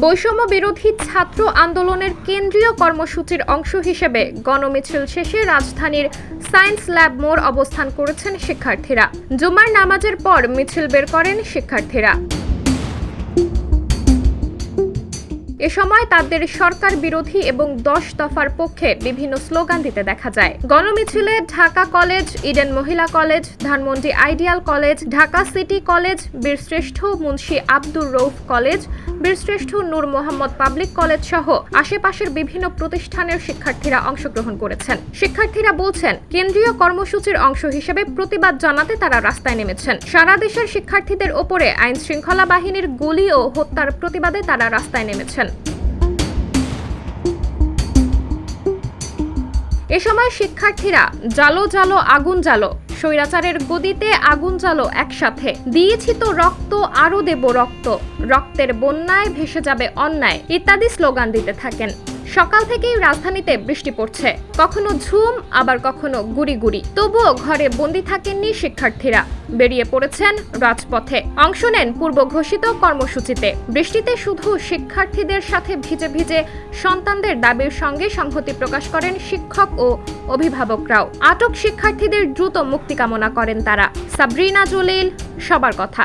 বৈষম্য বিরোধী ছাত্র আন্দোলনের কেন্দ্রীয় কর্মসূচির অংশ হিসেবে গণমিছিল শেষে রাজধানীর সায়েন্স ল্যাব মোড় অবস্থান করেছেন শিক্ষার্থীরা। জুমার নামাজের পর মিছিল বের করেন শিক্ষার্থীরা। এ সময় তাদের সরকার বিরোধী এবং 10 দফার পক্ষে বিভিন্ন স্লোগান দিতে দেখা যায়। গণমিছিলে ঢাকা কলেজ, ইডেন মহিলা college, Dhanmondi ideal college, Dhaka city college, বীরশ্রেষ্ঠ মুন্সী আব্দুর রউফ কলেজ, বীরশ্রেষ্ঠ নূর মোহাম্মদ পাবলিক কলেজ সহ আশেপাশের বিভিন্ন প্রতিষ্ঠানের শিক্ষার্থীরা অংশগ্রহণ করেছেন। শিক্ষার্থীরা বলছেন, কেন্দ্রীয় কর্মসূচির অংশ হিসেবে প্রতিবাদ জানাতে তারা রাস্তায় নেমেছেন। সারা দেশের শিক্ষার্থীদের ওপরে আইন শৃঙ্খলা বাহিনীর গুলি ও হত্যার প্রতিবাদে তারা রাস্তায় নেমেছেন। এ সময় শিক্ষার্থীরা জালো জালো আগুন জালো, স্বৈরাচারের গদিতে আগুন জালো একসাথে, দিয়েছি তো রক্ত আরো দেব রক্ত, রক্তের বন্যায় ভেসে যাবে অন্যায় ইত্যাদি স্লোগান দিতে থাকেন। সকাল থেকেই রাজধানীতে বৃষ্টি পড়ছে, কখনো ঝুম আবার কখনো গুড়ি গুড়ি। তবুও ঘরে বন্দি থাকেননি শিক্ষার্থীরা, বেরিয়ে পড়েছেন রাজপথে, অংশ নেন পূর্ব ঘোষিত কর্মসূচিতে। বৃষ্টিতে শুধু শিক্ষার্থীদের সাথে ভিজে ভিজে সন্তানদের দাবির সঙ্গে সংহতি প্রকাশ করেন শিক্ষক ও অভিভাবকরাও। আটক শিক্ষার্থীদের দ্রুত মুক্তি কামনা করেন তারা। সাবরিনা জলিল, সবার কথা।